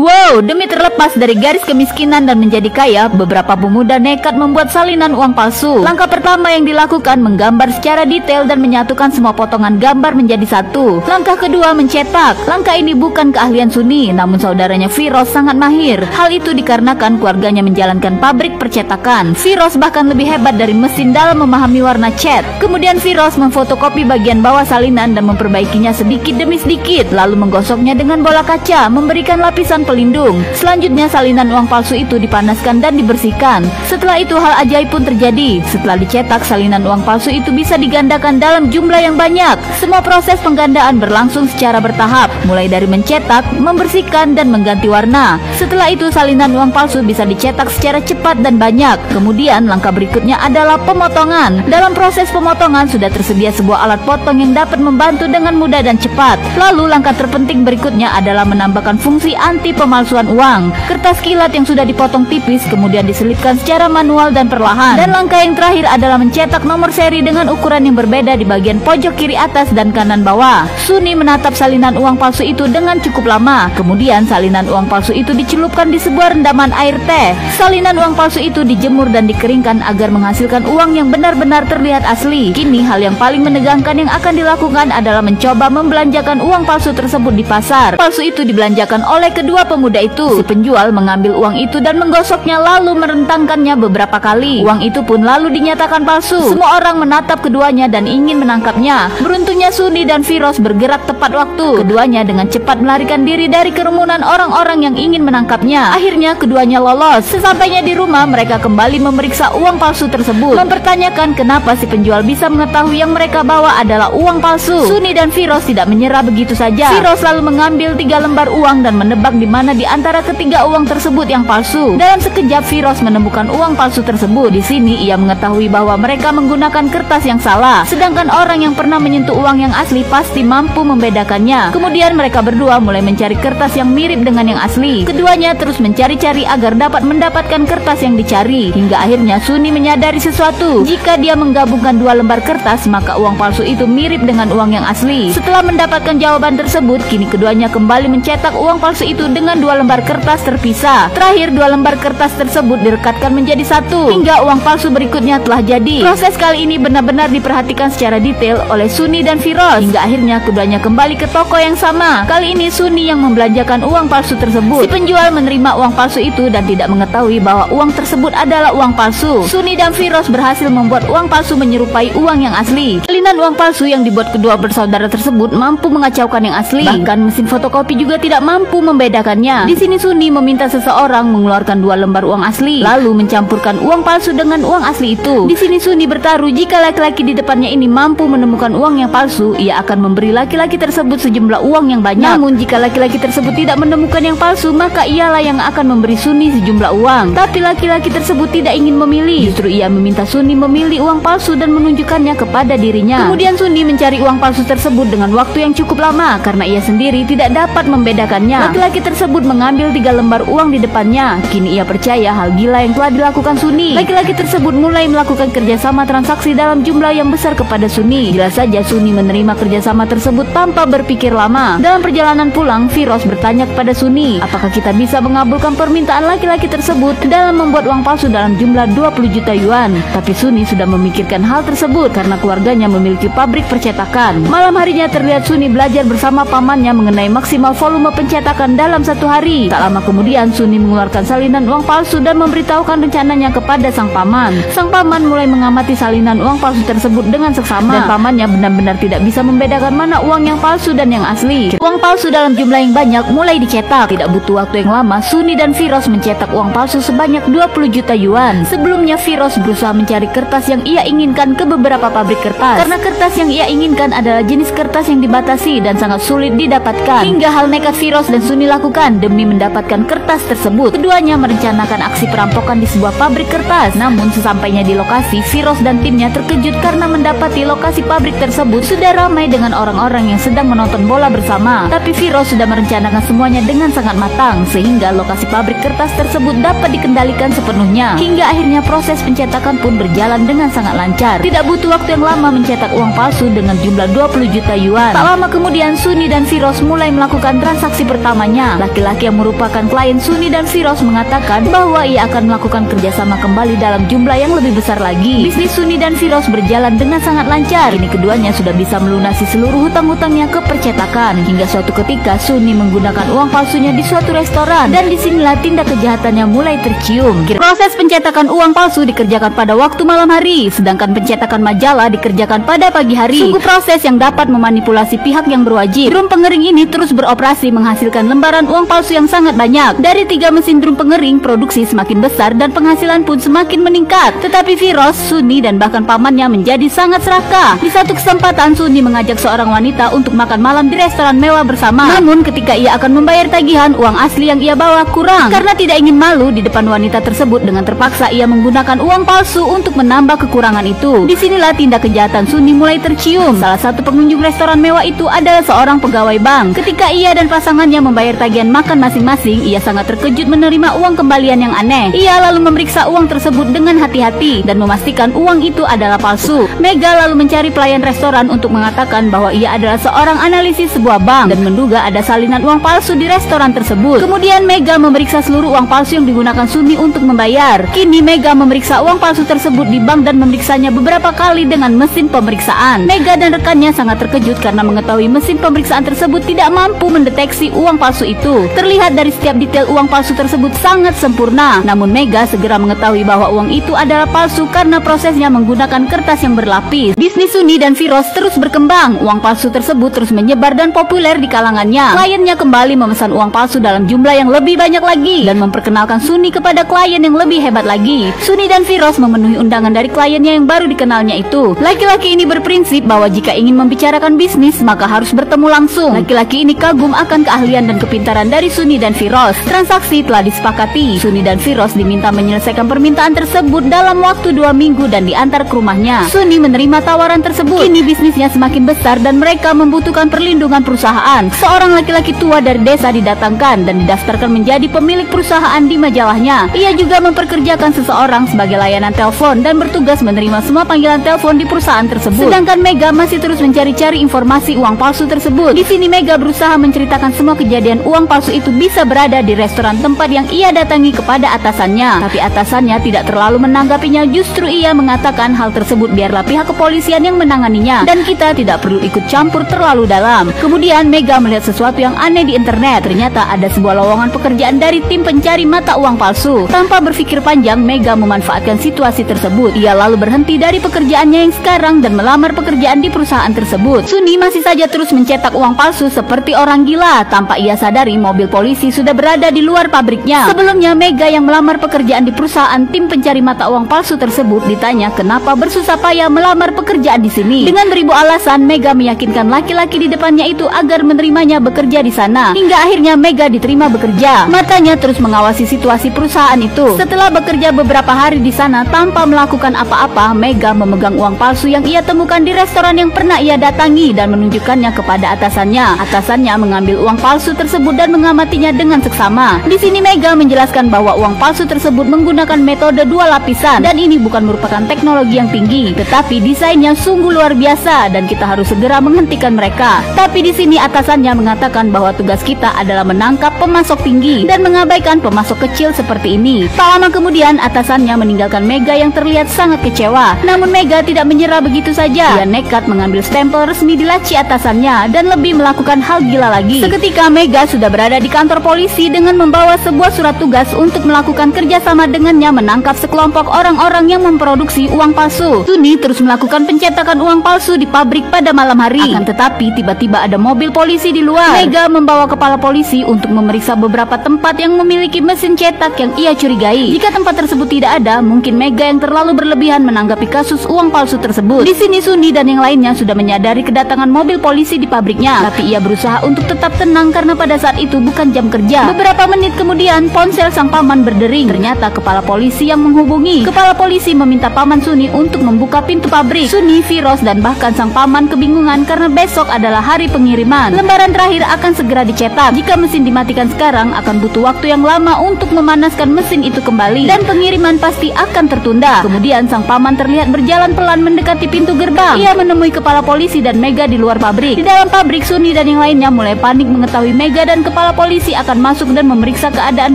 Wow, demi terlepas dari garis kemiskinan dan menjadi kaya, beberapa pemuda nekat membuat salinan uang palsu. Langkah pertama yang dilakukan menggambar secara detail dan menyatukan semua potongan gambar menjadi satu. Langkah kedua mencetak. Langkah ini bukan keahlian Suni, namun saudaranya Firoz sangat mahir. Hal itu dikarenakan keluarganya menjalankan pabrik percetakan. Firoz bahkan lebih hebat dari mesin dalam memahami warna cat. Kemudian Firoz memfotokopi bagian bawah salinan dan memperbaikinya sedikit demi sedikit, lalu menggosoknya dengan bola kaca, memberikan lapisan pelindung. Selanjutnya salinan uang palsu itu dipanaskan dan dibersihkan. Setelah itu hal ajaib pun terjadi. Setelah dicetak, salinan uang palsu itu bisa digandakan dalam jumlah yang banyak. Semua proses penggandaan berlangsung secara bertahap, mulai dari mencetak, membersihkan, dan mengganti warna. Setelah itu salinan uang palsu bisa dicetak secara cepat dan banyak. Kemudian langkah berikutnya adalah pemotongan. Dalam proses pemotongan sudah tersedia sebuah alat potong yang dapat membantu dengan mudah dan cepat. Lalu langkah terpenting berikutnya adalah menambahkan fungsi anti pemalsuan uang. Kertas kilat yang sudah dipotong tipis kemudian diselipkan secara manual dan perlahan. Dan langkah yang terakhir adalah mencetak nomor seri dengan ukuran yang berbeda di bagian pojok kiri atas dan kanan bawah. Suni menatap salinan uang palsu itu dengan cukup lama. Kemudian salinan uang palsu itu dicelupkan di sebuah rendaman air teh. Salinan uang palsu itu dijemur dan dikeringkan agar menghasilkan uang yang benar-benar terlihat asli. Kini hal yang paling menegangkan yang akan dilakukan adalah mencoba membelanjakan uang palsu tersebut di pasar. Palsu itu dibelanjakan oleh kedua pemuda itu. Si penjual mengambil uang itu dan menggosoknya lalu merentangkannya beberapa kali. Uang itu pun lalu dinyatakan palsu. Semua orang menatap keduanya dan ingin menangkapnya. Beruntungnya Suni dan Firoz bergerak tepat waktu. Keduanya dengan cepat melarikan diri dari kerumunan orang-orang yang ingin menangkapnya. Akhirnya keduanya lolos. Sesampainya di rumah, mereka kembali memeriksa uang palsu tersebut, mempertanyakan kenapa si penjual bisa mengetahui yang mereka bawa adalah uang palsu. Suni dan Firoz tidak menyerah begitu saja. Firoz lalu mengambil 3 lembar uang dan menebak di mana di antara ketiga uang tersebut yang palsu. Dalam sekejap Firoz menemukan uang palsu tersebut. Di sini ia mengetahui bahwa mereka menggunakan kertas yang salah, sedangkan orang yang pernah menyentuh uang yang asli pasti mampu membedakannya. Kemudian mereka berdua mulai mencari kertas yang mirip dengan yang asli. Keduanya terus mencari-cari agar dapat mendapatkan kertas yang dicari. Hingga akhirnya Suni menyadari sesuatu. Jika dia menggabungkan 2 lembar kertas, maka uang palsu itu mirip dengan uang yang asli. Setelah mendapatkan jawaban tersebut, kini keduanya kembali mencetak uang palsu itu dengan 2 lembar kertas terpisah. Terakhir 2 lembar kertas tersebut direkatkan menjadi satu, hingga uang palsu berikutnya telah jadi. Proses kali ini benar-benar diperhatikan secara detail oleh Suni dan Firoz. Hingga akhirnya keduanya kembali ke toko yang sama. Kali ini Suni yang membelanjakan uang palsu tersebut. Si penjual menerima uang palsu itu dan tidak mengetahui bahwa uang tersebut adalah uang palsu. Suni dan Firoz berhasil membuat uang palsu menyerupai uang yang asli. Salinan uang palsu yang dibuat kedua bersaudara tersebut mampu mengacaukan yang asli. Bahkan mesin fotokopi juga tidak mampu membedakannya. Di sini Suni meminta seseorang mengeluarkan 2 lembar uang asli, lalu mencampurkan uang palsu dengan uang asli itu. Di sini Suni bertaruh jika laki-laki di depannya ini mampu menemukan uang yang palsu, ia akan memberi laki-laki tersebut sejumlah uang yang banyak. Namun jika laki-laki tersebut tidak menemukan yang palsu, maka ialah yang akan memberi Suni sejumlah uang. Tapi laki-laki tersebut tidak ingin memilih. Justru ia meminta Suni memilih uang palsu dan menunjukkannya kepada dirinya. Kemudian Suni mencari uang palsu tersebut dengan waktu yang cukup lama karena ia sendiri tidak dapat membedakannya. Laki-laki tersebut mengambil 3 lembar uang di depannya. Kini ia percaya hal gila yang telah dilakukan Suni. Laki-laki tersebut mulai melakukan kerjasama transaksi dalam jumlah yang besar kepada Suni. Jelas saja Suni menerima kerjasama tersebut tanpa berpikir lama. Dalam perjalanan pulang, Firoz bertanya kepada Suni, apakah kita bisa mengabulkan permintaan laki-laki tersebut dalam membuat uang palsu dalam jumlah 20 juta yuan. Tapi Suni sudah memikirkan hal tersebut karena keluarganya memiliki pabrik percetakan. Malam harinya terlihat Suni belajar bersama pamannya mengenai maksimal volume pencetakan dalam 1 hari. Tak lama kemudian Suni mengeluarkan salinan uang palsu dan memberitahukan rencananya kepada sang paman. Sang paman mulai mengamati salinan uang palsu tersebut dengan seksama, dan pamannya benar-benar tidak bisa membedakan mana uang yang palsu dan yang asli. Uang palsu dalam jumlah yang banyak mulai dicetak. Tidak butuh waktu yang lama, Suni dan Firoz mencetak uang palsu sebanyak 20 juta yuan. Sebelumnya Firoz berusaha mencari kertas yang ia inginkan ke beberapa pabrik kertas, karena kertas yang ia inginkan adalah jenis kertas yang dibatasi dan sangat sulit didapatkan. Hingga hal nekat Firoz dan Suni lakukan demi mendapatkan kertas tersebut. Keduanya merencanakan aksi perampokan di sebuah pabrik kertas. Namun sesampainya di lokasi, Firoz dan timnya terkejut karena mendapati lokasi pabrik tersebut sudah ramai dengan orang-orang yang sedang menonton bola bersama. Tapi Firoz sudah merencanakan semuanya dengan sangat matang, sehingga lokasi pabrik kertas tersebut dapat dikendalikan sepenuhnya. Hingga akhirnya proses pencetakan pun berjalan dengan sangat lancar. Tidak butuh waktu yang lama mencetak uang palsu dengan jumlah 20 juta yuan. Tak lama kemudian Suni dan Firoz mulai melakukan transaksi pertamanya. laki-laki yang merupakan klien Suni dan Firoz mengatakan bahwa ia akan melakukan kerjasama kembali dalam jumlah yang lebih besar lagi. Bisnis Suni dan Firoz berjalan dengan sangat lancar. Kini keduanya sudah bisa melunasi seluruh hutang-hutangnya ke percetakan. Hingga suatu ketika Suni menggunakan uang palsunya di suatu restoran, dan disinilah tindak kejahatannya mulai tercium. Proses pencetakan uang palsu dikerjakan pada waktu malam hari, sedangkan pencetakan majalah dikerjakan pada pagi hari. Sungguh proses yang dapat memanipulasi pihak yang berwajib. Drum pengering ini terus beroperasi menghasilkan lembaran uang palsu yang sangat banyak. Dari 3 mesin drum pengering, produksi semakin besar dan penghasilan pun semakin meningkat. Tetapi Firoz, Suni, dan bahkan pamannya menjadi sangat serakah. Di satu kesempatan Suni mengajak seorang wanita untuk makan malam di restoran mewah bersama. Namun ketika ia akan membayar tagihan, uang asli yang ia bawa kurang. Karena tidak ingin malu di depan wanita tersebut, dengan terpaksa ia menggunakan uang palsu untuk menambah kekurangan itu. Disinilah tindak kejahatan Suni mulai tercium. Salah satu pengunjung restoran mewah itu adalah seorang pegawai bank. Ketika ia dan pasangannya membayar tagihan makan masing-masing, ia sangat terkejut menerima uang kembalian yang aneh. Ia lalu memeriksa uang tersebut dengan hati-hati dan memastikan uang itu adalah palsu. Mega lalu mencari pelayan restoran untuk mengatakan bahwa ia adalah seorang analisis sebuah bank dan menduga ada salinan uang palsu di restoran tersebut. Kemudian Mega memeriksa seluruh uang palsu yang digunakan Suni untuk membayar. Kini Mega memeriksa uang palsu tersebut di bank dan memeriksanya beberapa kali dengan mesin pemeriksaan. Mega dan rekannya sangat terkejut karena mengetahui mesin pemeriksaan tersebut tidak mampu mendeteksi uang palsu itu. Terlihat dari setiap detail uang palsu tersebut sangat sempurna. Namun Mega segera mengetahui bahwa uang itu adalah palsu karena prosesnya menggunakan kertas yang berlapis. Bisnis Suni dan Firoz terus berkembang. Uang palsu tersebut terus menyebar dan populer di kalangannya. Kliennya kembali memesan uang palsu dalam jumlah yang lebih banyak lagi dan memperkenalkan Suni kepada klien yang lebih hebat lagi. Suni dan Firoz memenuhi undangan dari kliennya yang baru dikenalnya itu. Laki-laki ini berprinsip bahwa jika ingin membicarakan bisnis maka harus bertemu langsung. Laki-laki ini kagum akan keahlian dan kepintaran dari Suni dan Firoz. Transaksi telah disepakati. Suni dan Firoz diminta menyelesaikan permintaan tersebut dalam waktu 2 minggu dan diantar ke rumahnya. Suni menerima tawaran tersebut. Kini bisnisnya semakin besar dan mereka membutuhkan perlindungan perusahaan. Seorang laki-laki tua dari desa didatangkan dan didaftarkan menjadi pemilik perusahaan di majalahnya. Ia juga memperkerjakan seseorang sebagai layanan telepon dan bertugas menerima semua panggilan telepon di perusahaan tersebut. Sedangkan Mega masih terus mencari-cari informasi uang palsu tersebut. Di sini Mega berusaha menceritakan semua kejadian uang palsu itu bisa berada di restoran tempat yang ia datangi kepada atasannya. Tapi atasannya tidak terlalu menanggapinya, justru ia mengatakan hal tersebut biarlah pihak kepolisian yang menanganinya dan kita tidak perlu ikut campur terlalu dalam. Kemudian Mega melihat sesuatu yang aneh di internet. Ternyata ada sebuah lowongan pekerjaan dari tim pencari mata uang palsu. Tanpa berpikir panjang, Mega memanfaatkan situasi tersebut. Ia lalu berhenti dari pekerjaannya yang sekarang dan melamar pekerjaan di perusahaan tersebut. Suni masih saja terus mencetak uang palsu seperti orang gila. Tanpa ia sadari, mobil polisi sudah berada di luar pabriknya. Sebelumnya Mega yang melamar pekerjaan di perusahaan tim pencari mata uang palsu tersebut ditanya kenapa bersusah payah melamar pekerjaan di sini. Dengan beribu alasan, Mega meyakinkan laki-laki di depannya itu agar menerimanya bekerja di sana. Hingga akhirnya Mega diterima bekerja. Matanya terus mengawasi situasi perusahaan itu. Setelah bekerja beberapa hari di sana tanpa melakukan apa-apa, Mega memegang uang palsu yang ia temukan di restoran yang pernah ia datangi dan menunjukkannya kepada atasannya. Atasannya mengambil uang palsu tersebut dan mengamatinya dengan seksama. Di sini Mega menjelaskan bahwa uang palsu tersebut menggunakan metode 2 lapisan dan ini bukan merupakan teknologi yang tinggi, tetapi desainnya sungguh luar biasa dan kita harus segera menghentikan mereka. Tapi di sini atasannya mengatakan bahwa tugas kita adalah menangkap pemasok tinggi dan mengabaikan pemasok kecil seperti ini. Tak lama kemudian atasannya meninggalkan Mega yang terlihat sangat kecewa. Namun Mega tidak menyerah begitu saja. Dia nekat mengambil stempel resmi di laci atasannya dan lebih melakukan hal gila lagi. Seketika Mega sudah berada di kantor polisi dengan membawa sebuah surat tugas untuk melakukan kerjasama dengannya menangkap sekelompok orang-orang yang memproduksi uang palsu. Suni terus melakukan pencetakan uang palsu di pabrik pada malam hari. Akan tetapi tiba-tiba ada mobil polisi di luar. Mega membawa kepala polisi untuk memeriksa beberapa tempat yang memiliki mesin cetak yang ia curigai. Jika tempat tersebut tidak ada, mungkin Mega yang terlalu berlebihan menanggapi kasus uang palsu tersebut. Di sini Suni dan yang lainnya sudah menyadari kedatangan mobil polisi di pabriknya, tapi ia berusaha untuk tetap tenang karena pada saat itu bukan jam kerja. Beberapa menit kemudian ponsel sang paman berdering. Ternyata kepala polisi yang menghubungi. Kepala polisi meminta paman Suni untuk membuka pintu pabrik. Suni, Firoz dan bahkan sang paman kebingungan karena besok adalah hari pengiriman. Lembaran terakhir akan segera dicetak. Jika mesin dimatikan sekarang, akan butuh waktu yang lama untuk memanaskan mesin itu kembali dan pengiriman pasti akan tertunda. Kemudian sang paman terlihat berjalan pelan mendekati pintu gerbang. Ia menemui kepala polisi dan Mega di luar pabrik. Di dalam pabrik, Suni dan yang lainnya mulai panik mengetahui Mega dan kepala polisi akan masuk dan memeriksa keadaan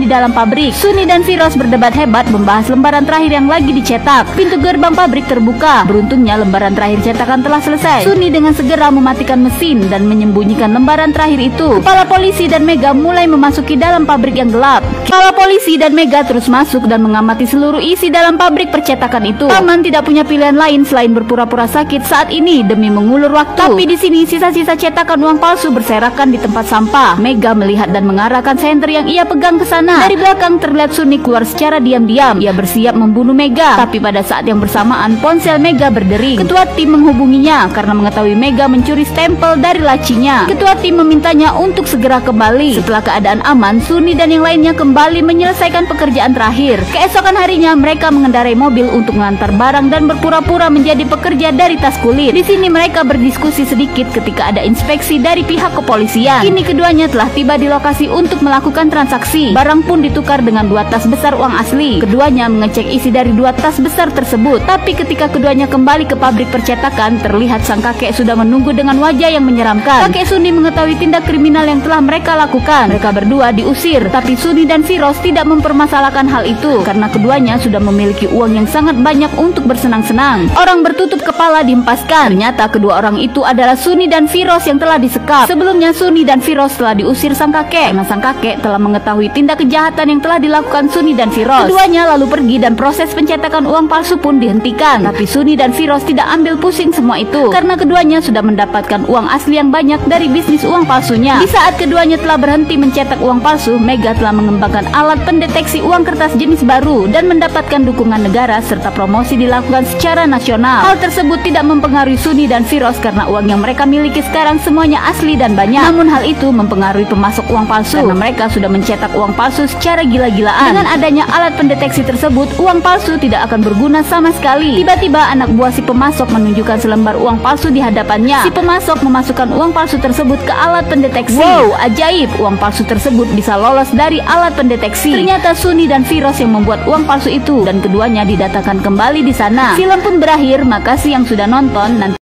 di dalam pabrik. Suni dan Firoz berdebat hebat membahas lembaran terakhir yang lagi dicetak. Pintu gerbang pabrik terbuka. Beruntungnya lembaran terakhir cetakan telah selesai. Suni dengan segera mematikan mesin dan menyembunyikan lembaran terakhir itu. Kepala polisi dan Mega mulai memasuki dalam pabrik yang gelap. Kepala polisi dan Mega terus masuk dan mengamati seluruh isi dalam pabrik percetakan itu. Taman tidak punya pilihan lain selain berpura-pura sakit saat ini demi mengulur waktu. Tapi di sini sisa-sisa cetakan uang palsu berserakan di tempat sampah. Mega melihat dan mengarahkan senter yang ia pegang ke sana. Dari belakang terlihat Suni keluar secara diam-diam. Ia bersiap membunuh Mega. Tapi pada saat yang bersamaan ponsel Mega berdering. Ketua tim menghubunginya karena mengetahui Mega mencuri stempel dari lacinya. Ketua tim memintanya untuk segera kembali. Setelah keadaan aman, Suni dan yang lainnya kembali menyelesaikan pekerjaan terakhir. Keesokan harinya mereka mengendarai mobil untuk mengantar barang dan berpura-pura menjadi pekerja dari tas kulit. Di sini mereka berdiskusi sedikit ketika ada inspeksi dari pihak kepolisian. Kini keduanya telah tiba di lokasi untuk melakukan transaksi. Barang pun ditukar dengan 2 tas besar uang asli. Keduanya mengecek isi dari 2 tas besar tersebut. Tapi ketika keduanya kembali ke pabrik percetakan, terlihat sang kakek sudah menunggu dengan wajah yang menyeramkan. Kakek Suni mengetahui tindak kriminal yang telah mereka lakukan. Mereka berdua diusir, tapi Suni dan Firoz tidak mempermasalahkan hal itu karena keduanya sudah memiliki uang yang sangat banyak untuk bersenang-senang. Orang bertutup kepala dihempaskan. Ternyata kedua orang itu adalah Suni dan Firoz yang telah disekap. Sebelumnya Suni dan Firoz telah diusir sang kakek karena sang kakek telah mengetahui tindak kejahatan yang telah dilakukan Suni dan Firoz. Keduanya lalu pergi dan proses pencetakan uang palsu pun dihentikan. Tapi Suni dan Firoz tidak ambil pusing semua itu karena keduanya sudah mendapatkan uang asli yang banyak dari bisnis uang palsunya. Di saat keduanya telah berhenti mencetak uang palsu, Mega telah mengembangkan alat pendeteksi uang kertas jenis baru dan mendapatkan dukungan negara serta promosi dilakukan secara nasional. Hal tersebut tidak mempengaruhi Suni dan Firoz karena uang yang mereka miliki sekarang semuanya asli dan banyak. Namun hal itu mempengaruhi pemasok uang palsu karena mereka sudah mencetak uang palsu secara gila-gilaan. Dengan adanya alat pendeteksi tersebut, uang palsu tidak akan berguna sama sekali. Tiba-tiba anak buah si pemasok menunjukkan selembar uang palsu di hadapannya. Si pemasok memasukkan uang palsu tersebut ke alat pendeteksi. Wow, ajaib, uang palsu tersebut bisa lolos dari alat pendeteksi. Ternyata Suni dan Firoz yang membuat uang palsu itu dan keduanya didatangkan kembali di sana. Film pun berakhir. Makasih yang sudah nonton. Nanti